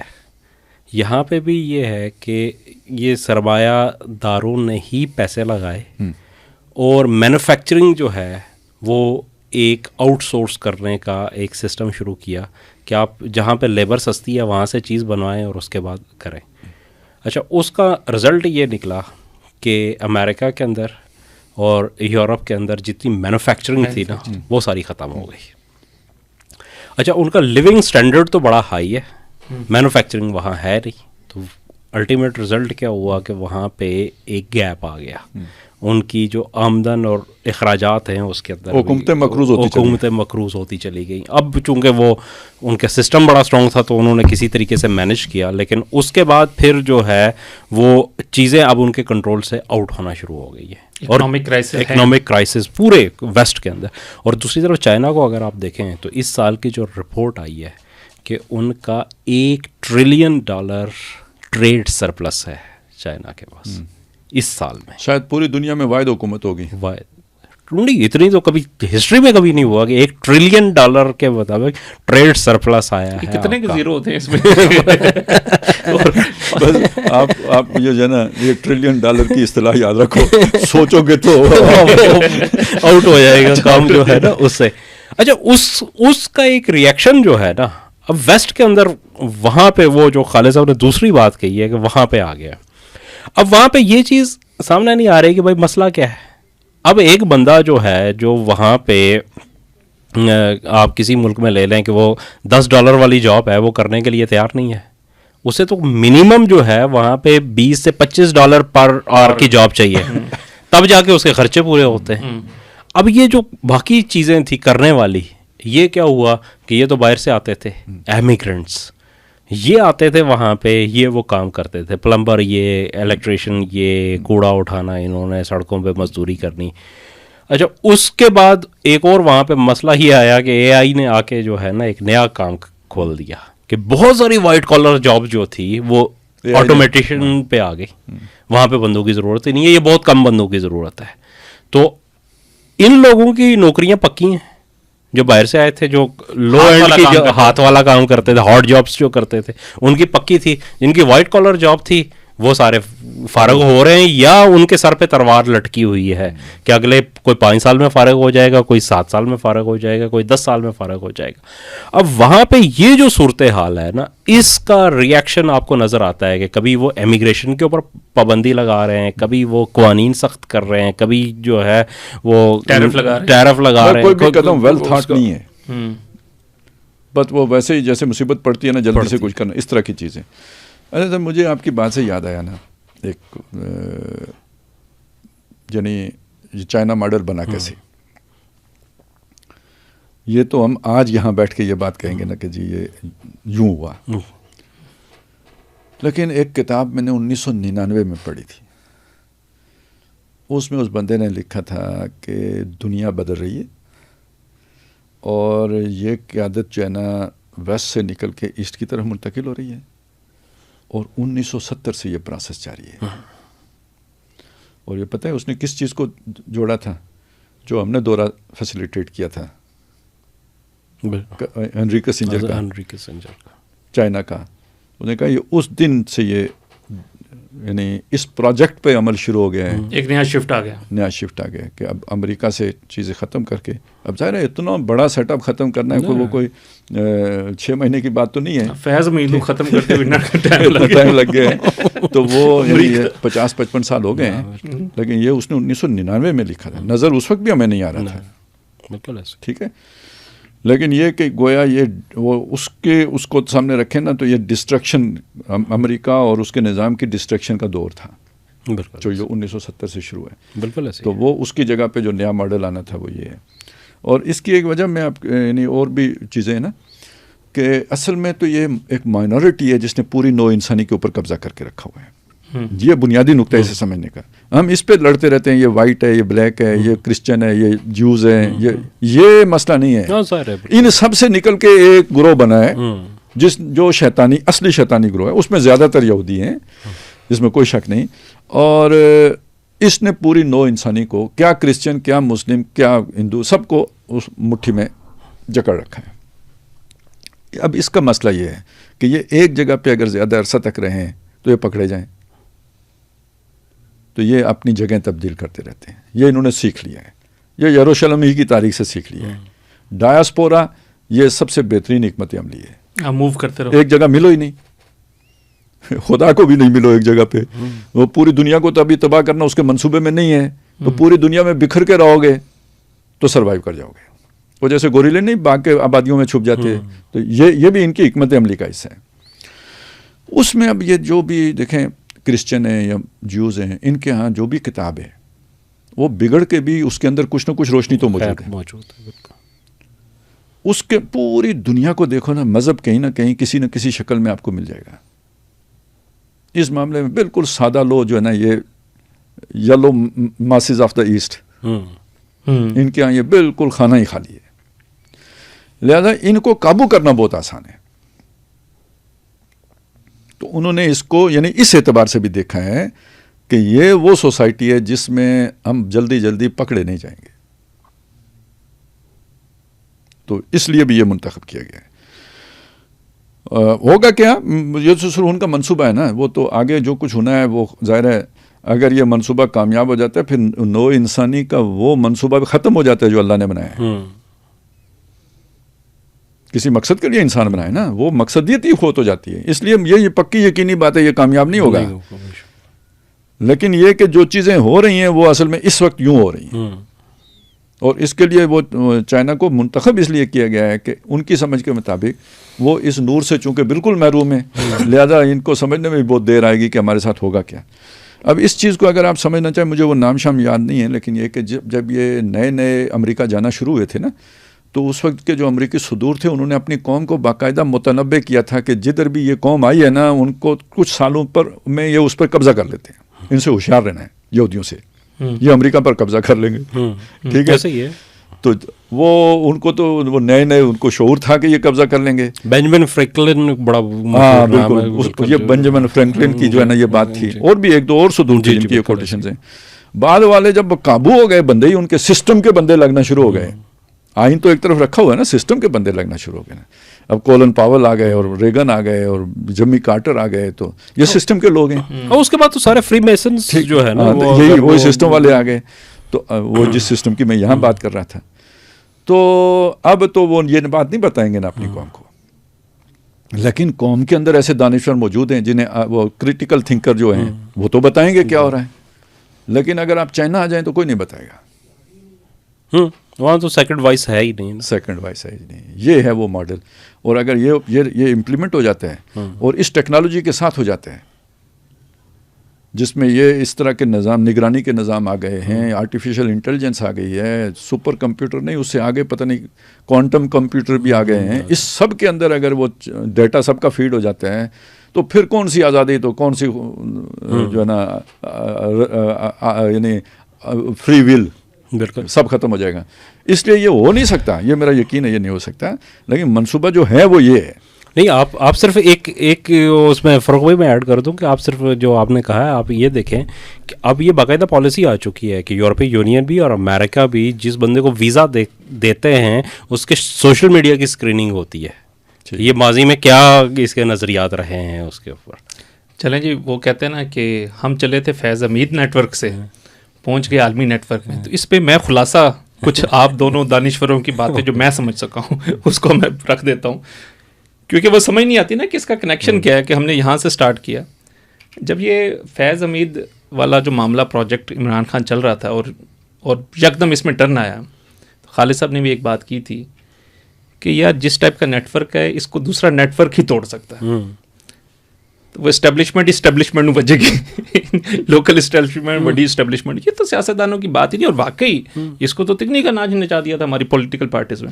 S2: یہاں پہ بھی یہ ہے کہ یہ سرمایہ داروں نے ہی پیسے لگائے اور مینوفیکچرنگ جو ہے وہ ایک آؤٹ سورس کرنے کا ایک سسٹم شروع کیا کہ آپ جہاں پہ لیبر سستی ہے وہاں سے چیز بنوائیں اور اس کے بعد کریں. اچھا، اس کا رزلٹ یہ نکلا کہ امریکہ کے اندر اور یورپ کے اندر جتنی مینوفیکچرنگ تھی نا وہ ساری ختم ہو گئی. اچھا، ان کا لیونگ سٹینڈرڈ تو بڑا ہائی ہے، مینوفیکچرنگ وہاں ہے نہیں، تو الٹیمیٹ رزلٹ کیا ہوا کہ وہاں پہ ایک گیپ آ گیا. ان کی جو آمدن اور اخراجات ہیں اس کے اندر
S1: حکومتیں
S2: مقروض ہوتی چلی گئیں. اب چونکہ وہ ان کا سسٹم بڑا اسٹرانگ تھا تو انہوں نے کسی طریقے سے مینیج کیا، لیکن اس کے بعد پھر جو ہے وہ چیزیں اب ان کے کنٹرول سے آؤٹ ہونا شروع ہو گئی ہے. اکنامک کرائسس پورے ویسٹ کے اندر. اور دوسری طرف چائنا کو اگر آپ دیکھیں تو اس سال کی جو رپورٹ آئی ہے کہ ان کا $1 ٹریلین ٹریڈ سرپلس ہے چائنا کے پاس اس سال میں.
S1: شاید پوری دنیا میں واحد حکومت ہوگی.
S2: نہیں، اتنی تو کبھی ہسٹری میں کبھی نہیں ہوا کہ $1 ٹریلین کے مطابق ٹریڈ سرپلس آیا ہے.
S3: کتنے کے زیرو ہوتے ہیں اس میں؟
S1: آپ یہ جو ہے نا یہ $1 ٹریلین کی اصطلاح یاد رکھو، سوچو گے تو
S2: آؤٹ ہو جائے گا کام جو ہے نا اس سے. اچھا، اس کا ایک ریئیکشن جو ہے نا اب ویسٹ کے اندر وہاں پہ وہ جو خالد صاحب نے دوسری بات کہی ہے کہ وہاں پہ آ گیا. اب وہاں پہ یہ چیز سامنے نہیں آ رہی کہ بھائی مسئلہ کیا ہے. اب ایک بندہ جو ہے جو وہاں پہ آپ کسی ملک میں لے لیں کہ وہ $10 والی جاب ہے وہ کرنے کے لیے تیار نہیں ہے، اسے تو منیمم جو ہے وہاں پہ $20 سے $25 پر آور کی جاب چاہیے تب جا کے اس کے خرچے پورے ہوتے ہیں. اب یہ جو باقی چیزیں تھی کرنے والی، یہ کیا ہوا کہ یہ تو باہر سے آتے تھے ایمیگرینٹس، یہ آتے تھے وہاں پہ، یہ وہ کام کرتے تھے، پلمبر، یہ الیکٹریشین، یہ کوڑا اٹھانا، انہوں نے سڑکوں پہ مزدوری کرنی. اچھا، اس کے بعد ایک اور وہاں پہ مسئلہ ہی آیا کہ اے آئی نے آ کے جو ہے نا ایک نیا کام کھول دیا کہ بہت ساری وائٹ کالر جاب جو تھی وہ آٹومیٹیشن پہ آ گئی, وہاں پہ بندوں کی ضرورت ہی نہیں ہے, یہ بہت کم بندوں کی ضرورت ہے. تو ان لوگوں کی نوکریاں پکی ہیں جو باہر سے آئے تھے, جو لو اینڈ کی جو ہاتھ والا کام کرتے تھے, ہاٹ جابس جو کرتے تھے, ان کی پکی تھی. جن کی وائٹ کالر جاب تھی وہ سارے فارغ ہو رہے ہیں, یا ان کے سر پہ تلوار لٹکی ہوئی ہے کہ اگلے کوئی 5 سال میں فارغ ہو جائے گا, کوئی 7 سال میں فارغ ہو جائے گا, کوئی 10 سال میں فارغ ہو جائے گا. اب وہاں پہ یہ جو صورتحال ہے نا, اس کا ریئیکشن آپ کو نظر آتا ہے کہ کبھی وہ امیگریشن کے اوپر پابندی لگا رہے ہیں, کبھی وہ قوانین سخت کر رہے ہیں, کبھی جو ہے وہ ٹیرف لگا رہے ہیں.
S1: کوئی بھی قدم ویل تھاٹ نہیں ہے, بس وہ ویسے ہی جیسے مصیبت پڑتی ہے نا جلدی سے کچھ کرنا, اس طرح کی چیزیں. ارے سر مجھے آپ کی بات سے یاد آیا نا, ایک یعنی یہ چائنا ماڈل بنا کیسے, یہ تو ہم آج یہاں بیٹھ کے یہ بات کہیں گے نا کہ جی یہ یوں ہوا, لیکن ایک کتاب میں نے 1999 میں پڑھی تھی, اس میں اس بندے نے لکھا تھا کہ دنیا بدل رہی ہے اور یہ قیادت جو ہے نا ویسٹ سے نکل کے ایسٹ کی طرف منتقل ہو رہی ہے, اور 1970 سے یہ پروسیس جاری ہے. اور یہ پتہ ہے اس نے کس چیز کو جوڑا تھا, جو ہم نے دورہ فیسیلیٹیٹ کیا تھا, ہنری کسنجر کا, چائنا کا. اس نے کہا یہ اس دن سے یہ یعنی اس پروجیکٹ پہ عمل شروع ہو گیا ہے,
S3: ایک نیا شفٹ آ گیا کہ اب امریکہ سے چیزیں ختم کر کے, اب ظاہر ہے اتنا بڑا سیٹ اپ ختم کرنا ہے, وہ کوئی 6 مہینے کی بات تو نہیں ہے, فیض میلو ختم کرتے
S1: ٹائم لگ گیا ہے. تو وہ یعنی 50-55 سال ہو گئے ہیں, لیکن یہ اس نے 1999 میں لکھا تھا. نظر اس وقت بھی ہمیں نہیں آ رہا تھا, ٹھیک ہے, لیکن یہ کہ گویا یہ وہ اس کو سامنے رکھے نا, تو یہ ڈسٹرکشن امریکہ اور اس کے نظام کی ڈسٹرکشن کا دور تھا جو یہ 1970 سے شروع ہے.
S2: بالکل ایسے.
S1: تو وہ اس کی جگہ پہ جو نیا ماڈل آنا تھا وہ یہ ہے. اور اس کی ایک وجہ میں آپ یعنی اور بھی چیزیں ہیں نا, کہ اصل میں تو یہ ایک مائنورٹی ہے جس نے پوری نو انسانی کے اوپر قبضہ کر کے رکھا ہوا ہے. یہ بنیادی نقطہ ہے اسے سمجھنے کا. ہم اس پہ لڑتے رہتے ہیں, یہ وائٹ ہے, یہ بلیک ہے, یہ کرسچن ہے, یہ جوز ہے, یہ مسئلہ نہیں ہے. ان سب سے نکل کے ایک گروہ بنا ہے جو اصلی شیطانی گروہ ہے, اس میں زیادہ تر یہودی ہیں, جس میں کوئی شک نہیں. اور اس نے پوری نو انسانی کو, کیا کرسچن, کیا مسلم, کیا ہندو, سب کو اس مٹھی میں جکڑ رکھا ہے. اب اس کا مسئلہ یہ ہے کہ یہ ایک جگہ پہ اگر زیادہ عرصہ تک رہیں تو یہ پکڑے جائیں, تو یہ اپنی جگہیں تبدیل کرتے رہتے ہیں. یہ انہوں نے سیکھ لیا ہے, یہ یروشلم ہی کی تاریخ سے سیکھ لیا ہے. ڈایاسپورا یہ سب سے بہترین حکمت عملی ہے,
S3: موو کرتے رہو,
S1: ایک جگہ ملو ہی نہیں, خدا کو بھی نہیں ملو ایک جگہ پہ. وہ پوری دنیا کو تو ابھی تباہ کرنا اس کے منصوبے میں نہیں ہے, تو پوری دنیا میں بکھر کے رہو گے تو سروائیو کر جاؤ گے. وہ جیسے گوریلے نہیں باغ کے آبادیوں میں چھپ جاتے, تو یہ بھی ان کی حکمت عملی کا حصہ ہے. اس میں اب یہ جو بھی دیکھیں کرسچن ہیں یا جیوز ہیں, ان کے ہاں جو بھی کتاب ہے وہ بگڑ کے بھی اس کے اندر کچھ نہ کچھ روشنی تو موجود ہے. اس کے پوری دنیا کو دیکھو نا, مذہب کہیں نہ کہیں کسی نہ کسی شکل میں آپ کو مل جائے گا. اس معاملے میں بالکل سادہ لو جو ہے نا, یہ yellow masses of the east, ان کے ہاں یہ بالکل خانہ ہی خالی ہے. لہذا ان کو قابو کرنا بہت آسان ہے. تو انہوں نے اس کو یعنی اس اعتبار سے بھی دیکھا ہے کہ یہ وہ سوسائٹی ہے جس میں ہم جلدی جلدی پکڑے نہیں جائیں گے, تو اس لیے بھی یہ منتخب کیا گیا ہے. ہوگا کیا, یہ تو صرف ان کا منصوبہ ہے نا, وہ تو آگے جو کچھ ہونا ہے وہ ظاہر ہے اگر یہ منصوبہ کامیاب ہو جاتا ہے پھر نو انسانی کا وہ منصوبہ بھی ختم ہو جاتا ہے جو اللہ نے بنایا ہے. کسی مقصد کے لیے انسان بنائے نا, وہ مقصدیت ہی کھوت ہو جاتی ہے. اس لیے یہ پکی یقینی بات ہے یہ کامیاب نہیں ہوگا, لیکن یہ کہ جو چیزیں ہو رہی ہیں وہ اصل میں اس وقت یوں ہو رہی ہیں. اور اس کے لیے وہ چائنا کو منتخب اس لیے کیا گیا ہے کہ ان کی سمجھ کے مطابق وہ اس نور سے چونکہ بالکل محروم ہیں, لہذا ان کو سمجھنے میں بھی بہت دیر آئے گی کہ ہمارے ساتھ ہوگا کیا. اب اس چیز کو اگر آپ سمجھنا چاہیں, مجھے وہ نام شام یاد نہیں ہے, لیکن یہ کہ جب یہ نئے امریکہ جانا شروع ہوئے تھے نا, تو اس وقت کے جو امریکی صدور تھے انہوں نے اپنی قوم کو باقاعدہ متنبع کیا تھا کہ جدھر بھی یہ قوم آئی ہے نا, ان کو کچھ سالوں پر میں یہ اس پر قبضہ کر لیتے ہیں, ان سے ہوشیار رہنا ہے یہودیوں سے, یہ امریکہ پر قبضہ کر لیں گے. ٹھیک ہے, تو وہ ان کو تو وہ نئے نئے ان کو شعور تھا کہ یہ قبضہ کر لیں گے.
S2: بینجامن فرینکلن بڑا
S1: ہاں بالکل، یہ بینجامن فرینکلن کی جو ہے نا یہ بات تھی، اور بھی ایک دو اور صدور تھے جن کی یہ کوٹیشنز ہیں. بعد والے جب قابو ہو گئے بندے ہی ان کے سسٹم کے بندے لگنا شروع ہو گئے. آئین تو ایک طرف رکھا ہوا ہے نا، سسٹم کے بندے لگنا شروع ہو گئے نا. اب کولن پاول آ گئے اور ریگن آ گئے اور جمی کارٹر آ گئے، تو یہ سسٹم کے لوگ ہیں.
S2: اور اس کے بعد تو سارے فری میسنز جو ہے نا
S1: یہی وہی سسٹم والے آ گئے. تو وہ جس سسٹم کی میں یہاں بات کر رہا تھا، تو اب تو وہ یہ بات نہیں بتائیں گے نا اپنی قوم کو، لیکن قوم کے اندر ایسے دانشور موجود ہیں جنہیں وہ کریٹیکل تھنکر جو ہیں وہ تو بتائیں گے کیا ہو رہا ہے. لیکن اگر آپ چائنا آ جائیں تو کوئی نہیں بتائے گا.
S2: وہاں تو سیکنڈ وائس ہے ہی نہیں.
S1: سیکنڈ وائس ہے ہی نہیں. یہ ہے وہ ماڈل. اور اگر یہ امپلیمنٹ ہو جاتا ہے اور اس ٹیکنالوجی کے ساتھ ہو جاتا ہے جس میں یہ اس طرح کے نظام، نگرانی کے نظام آ گئے ہیں، آرٹیفیشل انٹیلیجنس آ گئی ہے، سپر کمپیوٹر نہیں، اس سے آگے پتہ نہیں کوانٹم کمپیوٹر بھی آ گئے ہیں، اس سب کے اندر اگر وہ ڈیٹا سب کا فیڈ ہو جاتا ہے تو پھر کون سی آزادی، تو کون سی جو ہے نا یعنی فری ول،
S2: بالکل
S1: سب ختم ہو جائے گا. اس لیے یہ ہو نہیں سکتا، یہ میرا یقین ہے یہ نہیں ہو سکتا. لیکن منصوبہ جو ہے وہ یہ ہے.
S2: نہیں، آپ صرف ایک اس میں فروغ بھائی میں ایڈ کر دوں کہ آپ صرف جو آپ نے کہا ہے آپ یہ دیکھیں کہ اب یہ باقاعدہ پالیسی آ چکی ہے کہ یورپی یونین بھی اور امریکہ بھی جس بندے کو ویزا دیتے ہیں اس کے سوشل میڈیا کی اسکریننگ ہوتی ہے. یہ ماضی میں کیا اس کے نظریات رہے ہیں اس کے اوپر.
S3: چلیں جی، وہ کہتے ہیں نا کہ ہم چلے تھے فیض حمید نیٹ ورک سے پہنچ گئے عالمی نیٹ ورک میں. تو اس پہ میں خلاصہ کچھ آپ دونوں دانشوروں کی باتیں جو میں سمجھ سکا ہوں اس کو میں رکھ دیتا ہوں، کیونکہ وہ سمجھ نہیں آتی نا کہ اس کا کنیکشن کیا ہے کہ ہم نے یہاں سے سٹارٹ کیا. جب یہ فیض حمید والا جو معاملہ پروجیکٹ عمران خان چل رہا تھا اور یکدم اس میں ٹرن آیا، تو خالد صاحب نے بھی ایک بات کی تھی کہ یار جس ٹائپ کا نیٹ ورک ہے اس کو دوسرا نیٹ ورک ہی توڑ سکتا ہے. تو وہ اسٹیبلشمنٹ بچے گی، لوکل اسٹیبلشمنٹ، بڑی اسٹیبلشمنٹ. یہ تو سیاستدانوں کی بات ہی نہیں، اور واقعی اس کو تو تکنیک کا ناچ نچا دیا تھا ہماری پولیٹیکل پارٹیز میں.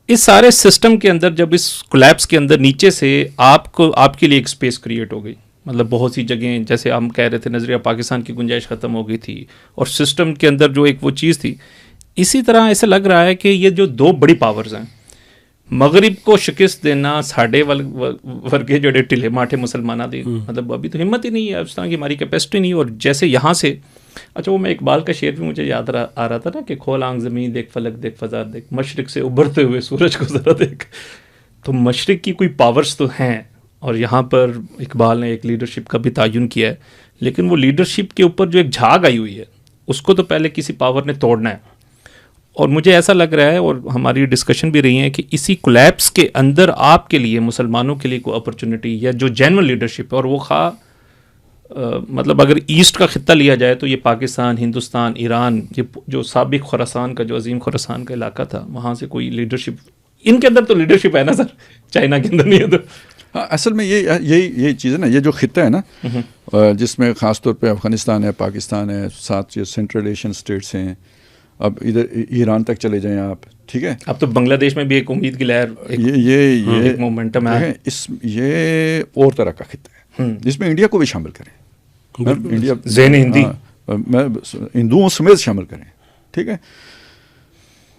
S3: اس سارے سسٹم کے اندر جب اس کولیپس کے اندر نیچے سے آپ کے لیے ایک اسپیس کریٹ ہو گئی، مطلب بہت سی جگہیں جیسے ہم کہہ رہے تھے نظریہ پاکستان کی گنجائش ختم ہو گئی تھی، اور سسٹم کے اندر جو ایک وہ چیز تھی. اسی طرح ایسا لگ رہا ہے کہ یہ جو دو بڑی پاورز ہیں، مغرب کو شکست دینا ساڑھے ورگے جڑے ٹلے ماٹھے مسلمانہ دی، مطلب ابھی تو ہمت ہی نہیں ہے، اس طرح کی ہماری کیپیسٹی نہیں. اور جیسے یہاں سے اچھا، وہ میں اقبال کا شعر بھی مجھے یاد آ رہا تھا نا کہ کھول آنکھ زمین دیکھ، فلک دیکھ، فضا دیکھ، مشرق سے ابھرتے ہوئے سورج کو ذرا دیکھ. تو مشرق کی کوئی پاورز تو ہیں، اور یہاں پر اقبال نے ایک لیڈرشپ کا بھی تعین کیا ہے، لیکن وہ لیڈرشپ کے اوپر جو ایک جھاگ آئی ہوئی ہے اس کو تو پہلے کسی پاور نے توڑنا ہے. اور مجھے ایسا لگ رہا ہے، اور ہماری ڈسکشن بھی رہی ہے، کہ اسی کولیپس کے اندر آپ کے لیے، مسلمانوں کے لیے کوئی اپرچونٹی یا جو جینول لیڈرشپ ہے، اور وہ مطلب اگر ایسٹ کا خطہ لیا جائے تو یہ پاکستان، ہندوستان، ایران، یہ جو سابق خراسان کا، جو عظیم خراسان کا علاقہ تھا، وہاں سے کوئی لیڈرشپ، ان کے اندر تو لیڈرشپ ہے نا سر، چائنا کے اندر نہیں ہے. تو
S1: ہاں، اصل میں یہی چیز ہے نا، یہ جو خطہ ہے نا جس میں خاص طور پہ افغانستان ہے، پاکستان ہے، ساتھ یہ سینٹرل ایشین اسٹیٹس ہیں، اب ادھر ایران تک چلے جائیں آپ، ٹھیک ہے.
S3: اب تو بنگلہ دیش میں بھی ایک امید کی لہر، ایک مومنٹم ہے.
S1: یہ اور طرح کا خطہ ہے جس میں انڈیا کو بھی شامل کریں، انڈیا
S3: ذہن ہندی
S1: ہندوؤں سمیت شامل کریں، ٹھیک ہے.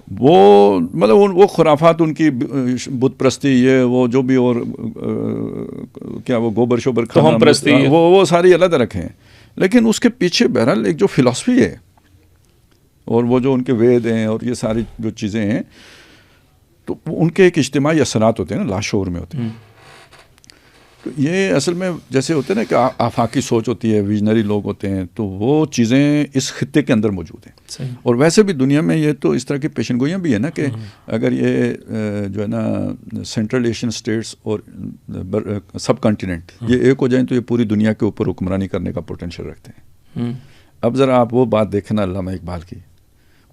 S1: وہ مطلب وہ خرافات ان کی بت پرستی، یہ وہ جو بھی، اور کیا وہ گوبر شوبر کھانا پرستی، وہ ساری علیحدہ رکھیں. لیکن اس کے پیچھے بہرحال ایک جو فلاسفی ہے، اور وہ جو ان کے وید ہیں، اور یہ ساری جو چیزیں ہیں، تو ان کے ایک اجتماعی اثرات ہوتے ہیں نا، لاشعور میں ہوتے ہیں. تو یہ اصل میں جیسے ہوتے ہیں نا کہ آفاقی سوچ ہوتی ہے، ویژنری لوگ ہوتے ہیں، تو وہ چیزیں اس خطے کے اندر موجود ہیں. صحیح. اور ویسے بھی دنیا میں یہ تو اس طرح کی پیشن گوئیاں بھی ہیں نا کہ اگر یہ جو ہے نا سینٹرل ایشین اسٹیٹس اور سب کانٹیننٹ یہ ایک ہو جائیں تو یہ پوری دنیا کے اوپر حکمرانی کرنے کا پوٹینشیل رکھتے ہیں. اب ذرا آپ وہ بات دیکھنا علامہ اقبال کی،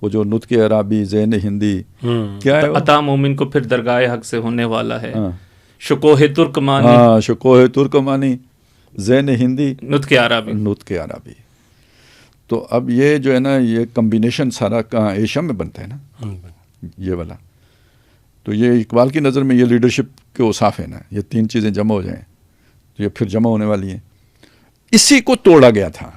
S1: وہ جو نطق عربی، ذہن ہندی، کیا ہے، عطا
S3: مومن کو پھر درگاہ حق سے ہونے والا ہے، شکوہ ترکمانی،
S1: شکوہ ترکمانی، ذہن ہندی،
S3: نطق
S1: عربی. تو اب یہ جو ہے نا یہ کمبینیشن سارا کہاں ایشیا میں بنتا ہے نا یہ والا. تو یہ اقبال کی نظر میں یہ لیڈرشپ کے اوصاف ہے نا، یہ تین چیزیں جمع ہو جائیں تو یہ پھر جمع ہونے والی ہیں. اسی کو توڑا گیا تھا.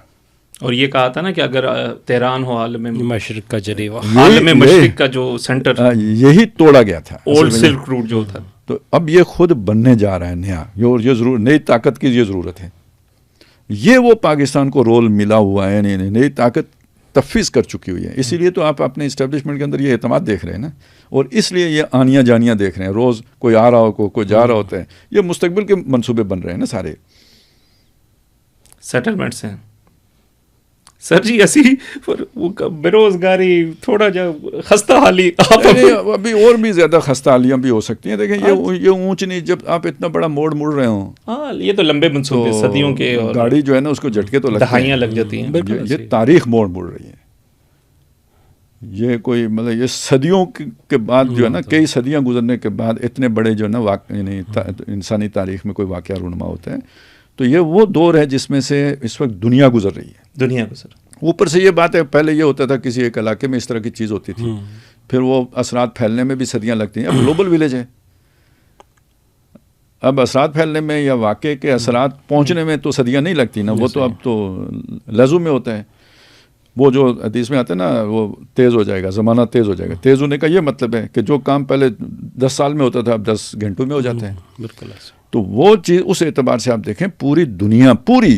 S3: اور یہ کہا تھا نا کہ اگر تہران ہو عالم
S2: مشرق کا جریوہ،
S3: عالم مشرق کا جو سینٹر،
S1: یہی توڑا گیا تھا
S3: اولڈ سلک روٹ جو تھا.
S1: تو اب یہ خود بننے جا رہا ہے نیا، یہ ضرور نئی طاقت کی یہ ضرورت ہے. یہ وہ پاکستان کو رول ملا ہوا ہے، نئی طاقت تفویض کر چکی ہوئی ہے. اسی لیے تو آپ اپنے اسٹیبلشمنٹ کے اندر یہ اعتماد دیکھ رہے ہیں نا، اور اس لیے یہ آنیاں جانیاں دیکھ رہے ہیں. روز کوئی آ رہا ہو، کوئی جا رہا ہوتا ہے. یہ مستقبل کے منصوبے بن رہے ہیں نا سارے.
S3: سیٹلمنٹس ہیں سر جی. ایسی بے روزگاری، تھوڑا جا خستہ حالی،
S1: ابھی اور بھی زیادہ خستہ حالیاں بھی ہو سکتی ہیں. دیکھیں یہ اونچ نہیں، جب آپ اتنا بڑا موڑ مڑ رہے ہوں.
S3: ہاں یہ تو لمبے منصوبے صدیوں کے، اور
S1: گاڑی جو ہے نا اس کو جھٹکے تو
S3: دہائیاں لگ جاتی ہیں.
S1: یہ تاریخ موڑ مڑ رہی ہے. یہ کوئی مطلب یہ صدیوں کے بعد جو ہے نا، کئی صدیاں گزرنے کے بعد اتنے بڑے جو ہے نا یعنی انسانی تاریخ میں کوئی واقعہ رونما ہوتا ہے. تو یہ وہ دور ہے جس میں سے اس وقت دنیا گزر رہی ہے.
S3: دنیا گزر.
S1: اوپر سے یہ بات ہے، پہلے یہ ہوتا تھا کسی ایک علاقے میں اس طرح کی چیز ہوتی تھی، پھر وہ اثرات پھیلنے میں بھی صدیاں لگتی ہیں. اب گلوبل ویلیج ہے. اب اثرات پھیلنے میں یا واقعے کے اثرات پہنچنے میں تو صدیاں نہیں لگتی نا. وہ تو اب تو لہجوں میں ہوتا ہے. وہ جو حدیث میں آتا ہے نا، وہ تیز ہو جائے گا، زمانہ تیز ہو جائے گا. تیز ہونے کا یہ مطلب ہے کہ جو کام پہلے 10 سال میں ہوتا تھا اب 10 گھنٹوں میں ہو جاتے ہیں.
S2: بالکل.
S1: تو وہ چیز اس اعتبار سے آپ دیکھیں، پوری دنیا، پوری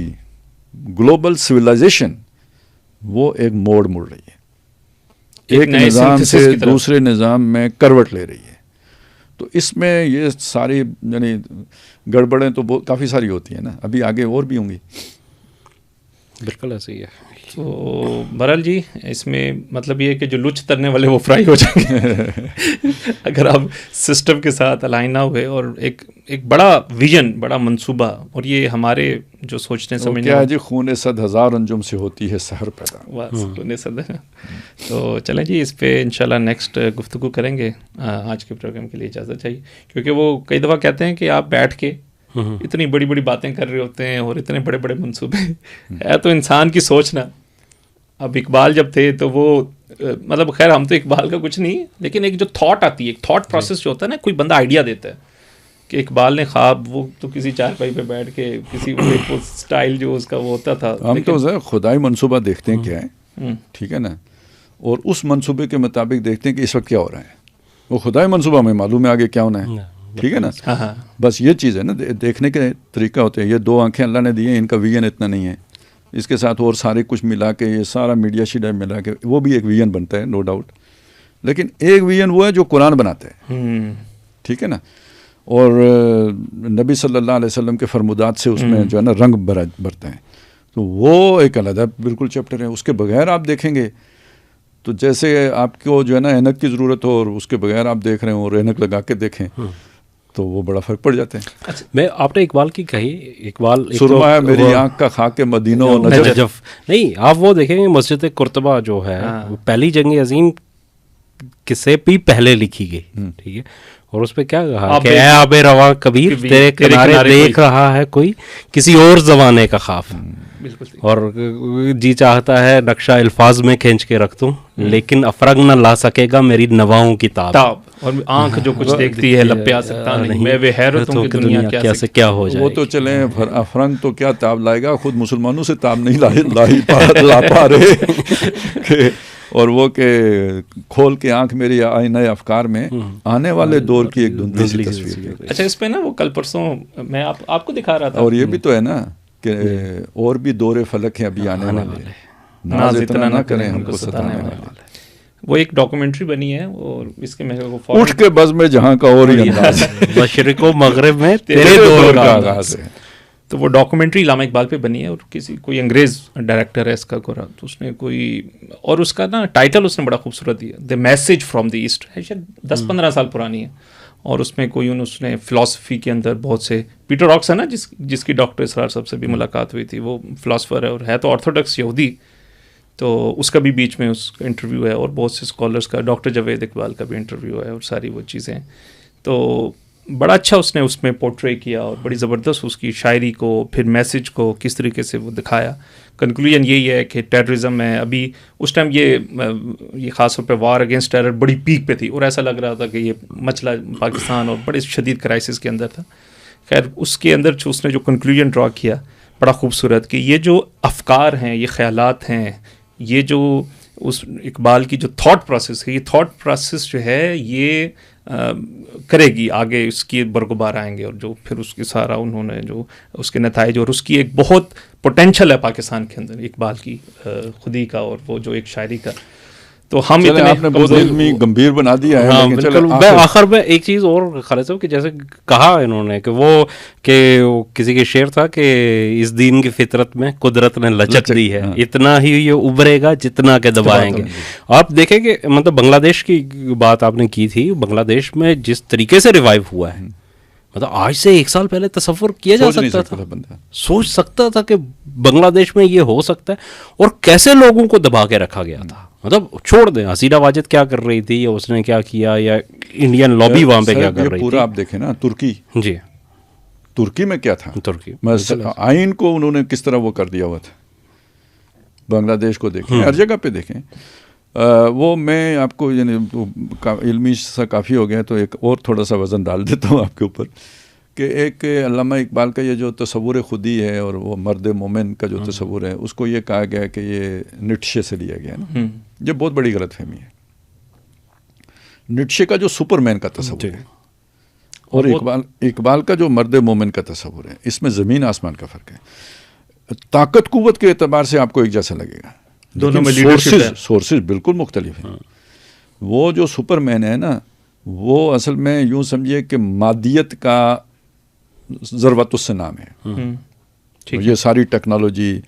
S1: گلوبل سویلائزیشن وہ ایک موڑ مڑ رہی ہے، ایک نظام سے دوسرے نظام میں کروٹ لے رہی ہے. تو اس میں یہ ساری یعنی گڑبڑیں تو کافی ساری ہوتی ہیں نا، ابھی آگے اور بھی ہوں گی.
S2: بالکل ایسے ہی ہے.
S3: تو بہرحال جی اس میں مطلب یہ ہے کہ جو لچ ترنے والے وہ فرائی ہو جائیں گے اگر آپ سسٹم کے ساتھ الائن نہ ہوئے. اور ایک بڑا ویژن، بڑا منصوبہ، اور یہ ہمارے جو سوچنے سمجھنے
S1: کیا جی، خون 100,000 انجم سے ہوتی ہے سحر پیدا.
S3: خون 100. تو چلیں جی اس پہ انشاءاللہ نیکسٹ گفتگو کریں گے. آج کے پروگرام کے لیے اجازت چاہیے، کیونکہ وہ کئی دفعہ کہتے ہیں کہ آپ بیٹھ کے اتنی بڑی بڑی باتیں کر رہے ہوتے ہیں اور اتنے بڑے بڑے منصوبے ہے تو انسان کی سوچنا. اب اقبال جب تھے تو وہ مطلب خیر ہم تو اقبال کا کچھ نہیں، لیکن ایک جو تھاٹ آتی ہے، ایک تھاٹ پروسیس جو ہوتا ہے نا، کوئی بندہ آئیڈیا دیتا ہے کہ اقبال نے خواب، وہ تو کسی چارپائی پہ بیٹھ کے کسی سٹائل جو اس کا وہ ہوتا تھا.
S1: ہم تو خدائی منصوبہ دیکھتے ہیں کیا ہے، ٹھیک ہے نا، اور اس منصوبے کے مطابق دیکھتے ہیں کہ اس وقت کیا ہو رہا ہے. وہ خدائی منصوبہ ہمیں معلوم ہے آگے کیا ہونا ہے، ٹھیک ہے نا. بس یہ چیز ہے نا، دیکھنے کے طریقہ ہوتے ہیں. یہ 2 آنکھیں اللہ نے دی ہیں، ان کا ویژن اتنا نہیں ہے. اس کے ساتھ اور سارے کچھ ملا کے، یہ سارا میڈیا شیڈیا ملا کے وہ بھی ایک ویژن بنتا ہے، نو ڈاؤٹ. لیکن ایک ویژن وہ ہے جو قرآن بناتا ہے، ٹھیک ہے نا. اور نبی صلی اللہ علیہ وسلم کے فرمودات سے اس میں جو ہے نا رنگ برتا ہے. تو وہ ایک علیحدہ بالکل چیپٹر ہے. اس کے بغیر آپ دیکھیں گے تو جیسے آپ کو جو ہے نا اینک کی ضرورت ہو، اور اس کے بغیر آپ دیکھ رہے ہوں اور اینک لگا کے دیکھیں تو وہ بڑا فرق پڑ جاتا ہے.
S2: میں آپ نے اقبال کی کہی، اقبال
S1: سرما ہے میری آنکھ کا خاک مدینہ و نجف.
S2: نہیں، آپ وہ دیکھیں گے مسجد قرطبہ جو ہے پہلی جنگ عظیم کسے بھی پہلے لکھی گئی، ٹھیک ہے. اور اس پہ کیا کہا کہ اے آب رواں کبیر، تیرے کنارے دیکھ رہا ہے کوئی کسی اور زمانے کا خواب. اور جی چاہتا ہے نقشہ الفاظ میں کھینچ کے رکھ دوں، لیکن افرنگ نہ لا سکے گا میری نواؤں کی تاب.
S3: اور آنکھ جو کچھ دیکھتی ہے لب پہ آ سکتا نہیں، میں وہ حیرتوں کی دنیا
S2: کیا سے کیا ہو جائے.
S1: وہ تو چلیں افرنگ تو کیا تاب لائے گا، خود مسلمانوں سے تاب نہیں لا پا رہے. اور وہ کہ کھول کے آنکھ میری آئینہ افکار میں آنے والے دور کی ایک دھندلی سی تصویر.
S3: اچھا اس پہ نا وہ کل پرسوں میں آپ کو دکھا رہا تھا،
S1: اور یہ بھی تو ہے نا کہ اور بھی دور فلک ہیں ابھی آنے والے، ناز اتنا نہ کریں ہم کو ستانے والے.
S3: وہ ایک ڈاکومنٹری بنی ہے، اور اس کے میں
S1: اٹھ کے بز میں جہاں کا اور ہی انداز،
S2: مشرق و مغرب میں تیرے دور کا آغاز ہے.
S3: تو وہ ڈاکومنٹری علامہ اقبال پہ بنی ہے، اور کوئی انگریز ڈائریکٹر ہے اس کا گورا، تو اس نے اور اس کا نا ٹائٹل اس نے بڑا خوبصورت دیا، the message from the east. ہے شاید 10-15 سال پرانی ہے. اور اس میں اس نے فلاسفی کے اندر بہت سے، پیٹر راکس ہے نا جس کی ڈاکٹر اسرار صاحب سے بھی ملاقات ہوئی تھی، وہ فلاسفر ہے اور ہے تو آرتھوڈکس یہودی. تو اس کا بھی بیچ میں اس کا انٹرویو ہے، اور بہت سے اسکالرس کا، ڈاکٹر جاوید اقبال کا بھی انٹرویو ہے، اور ساری وہ چیزیں. تو بڑا اچھا اس نے اس میں پورٹری کیا، اور بڑی زبردست اس کی شاعری کو، پھر میسج کو کس طریقے سے وہ دکھایا. کنکلوژن یہی ہے کہ ٹیررزم ہے ابھی، اس ٹائم یہ خاص طور پہ وار اگینسٹ ٹیرر بڑی پیک پہ تھی، اور ایسا لگ رہا تھا کہ یہ مچلا پاکستان اور بڑے شدید کرائسس کے اندر تھا. خیر اس کے اندر اس نے جو کنکلوژن ڈرا کیا بڑا خوبصورت کہ یہ جو افکار ہیں، یہ خیالات ہیں، یہ جو اس اقبال کی جو تھاٹ پروسیس ہے، یہ تھاٹ پروسیس جو ہے یہ کرے گی آگے، اس کی برگبار آئیں گے، اور جو پھر اس کی سارا انہوں نے جو اس کے نتائج، اور اس کی ایک بہت پوٹینشل ہے پاکستان کے اندر اقبال کی خودی کا، اور وہ جو ایک شاعری کا. تو ہم اتنے
S1: آپ نے بہت علمی گمبھیر بنا دیا ہے.
S2: ہاں بالکل. میں آخر میں ایک چیز اور خالد صاحب کہ جیسے کہا انہوں نے کہ وہ کسی کے شعر تھا کہ اس دین کی فطرت میں قدرت نے لچک دی ہے، اتنا ہی یہ ابھرے گا جتنا کہ دبائیں گے. آپ دیکھیں کہ مطلب بنگلہ دیش کی بات آپ نے کی تھی، بنگلہ دیش میں جس طریقے سے ریوائیو ہوا ہے، مطلب آج سے 1 سال پہلے تصور کیا جا سکتا تھا، سوچ سکتا تھا کہ بنگلہ دیش میں یہ ہو سکتا ہے، اور کیسے لوگوں کو دبا کے رکھا گیا تھا. مطلب چھوڑ دیں حسینہ واجد کیا کر رہی تھی، یا اس نے کیا کیا، یا انڈین لابی وہاں پہ کیا کر رہی تھی.
S1: پورا آپ دیکھیں نا ترکی،
S2: جی
S1: ترکی میں کیا تھا،
S2: ترکی
S1: آئین کو انہوں نے کس طرح وہ کر دیا ہوا تھا. بنگلہ دیش کو دیکھیں، ہر جگہ پہ دیکھیں. وہ میں آپ کو یعنی علمی سا کافی ہو گیا تو ایک اور تھوڑا سا وزن ڈال دیتا ہوں آپ کے اوپر کہ ایک علامہ اقبال کا یہ جو تصور خودی ہے اور وہ مرد مومن کا جو تصور ہے، اس کو یہ کہا گیا کہ یہ نیٹشے سے لیا گیا نا. یہ بہت بڑی غلط فہمی ہے. نیٹشے کا جو سپر مین کا تصور ہے اور اقبال کا جو مرد مومن کا تصور ہے، اس میں زمین آسمان کا فرق ہے. طاقت قوت کے اعتبار سے آپ کو ایک جیسا لگے گا، دونوں میں سورسز بالکل مختلف ہیں. وہ جو سپر مین ہے نا، وہ اصل میں یوں سمجھیے کہ مادیت کا ضرورت اس سے نام ہے. یہ ساری ٹیکنالوجی،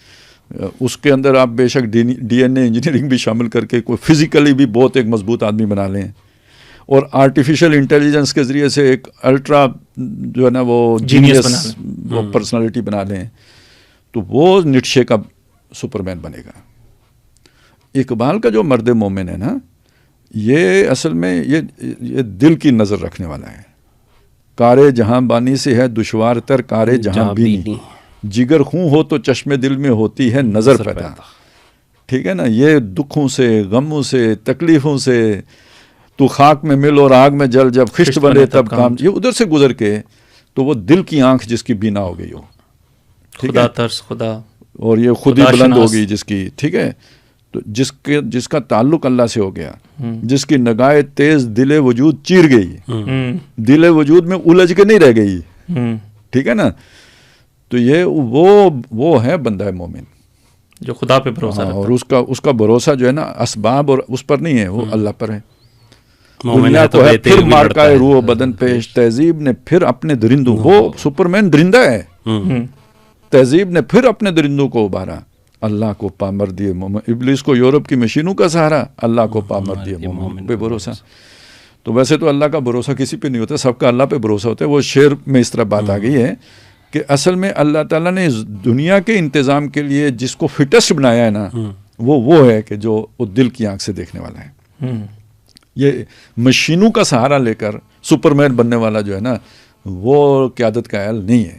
S1: اس کے اندر آپ بے شک ڈی این اے انجینئرنگ بھی شامل کر کے کوئی فزیکلی بھی بہت ایک مضبوط آدمی بنا لیں، اور آرٹیفیشل انٹیلیجنس کے ذریعے سے ایک الٹرا جو ہے نا وہ جینیس وہ پرسنالٹی بنا لیں، تو وہ نیٹشے کا سپر مین بنے گا. اقبال کا جو مرد مومن ہے نا، یہ اصل میں یہ دل کی نظر رکھنے والا ہے. کارے جہاں بانی سے ہے دشوار تر کارے جہاں بینی، جگر خوں ہو تو چشم دل میں ہوتی ہے نظر پیدا. ٹھیک ہے نا. یہ دکھوں سے، غموں سے، تکلیفوں سے، تو خاک میں مل اور آگ میں جل، جب خشت بنے تب کام. یہ ادھر سے گزر کے تو وہ دل کی آنکھ جس کی بینا ہو گئی ہو،
S3: خدا ترس خدا،
S1: اور یہ خود ہی بلند ہوگی جس کی، ٹھیک ہے، تو جس کا تعلق اللہ سے ہو گیا، جس کی نگاہ تیز دل وجود چیر گئی، دل وجود میں الجھ کے نہیں رہ گئی. ٹھیک ہے نا. تو یہ وہ ہے بندہ مومن
S3: جو خدا پہ بھروسہ رکھتا ہے،
S1: اور اس کا بھروسہ جو ہے نا اسباب اور اس پر نہیں ہے، وہ اللہ پر ہے. دنیا کو ہے پھر مارکائے روح بدن پیش، تہذیب نے پھر اپنے درندوں، وہ سپر مین درندہ ہے، تہذیب نے پھر اپنے درندوں کو ابھارا. اللہ کو پامر دیے مومن، ابلیس کو یورپ کی مشینوں کا سہارا، اللہ کو پامر دیے مومن پہ بھروسہ. تو ویسے تو اللہ کا بھروسہ کسی پہ نہیں ہوتا، سب کا اللہ پہ بھروسہ ہوتا ہے. وہ شعر میں اس طرح بات آ گئی ہے کہ اصل میں اللہ تعالیٰ نے دنیا کے انتظام کے لیے جس کو فٹسٹ بنایا ہے نا، وہ ہے کہ جو وہ دل کی آنکھ سے دیکھنے والا ہے. یہ مشینوں کا سہارا لے کر سپر مین بننے والا جو ہے نا، وہ قیادت کا اہل نہیں ہے.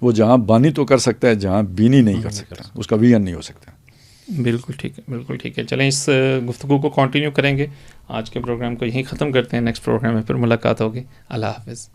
S1: وہ جہاں بانی تو کر سکتا ہے، جہاں بینی نہیں کر سکتا، اس کا ویژن نہیں ہو سکتا.
S3: بالکل ٹھیک ہے، بالکل ٹھیک ہے. چلیں اس گفتگو کو کنٹینیو کریں گے. آج کے پروگرام کو یہیں ختم کرتے ہیں. نیکسٹ پروگرام میں پھر ملاقات ہوگی. اللہ حافظ.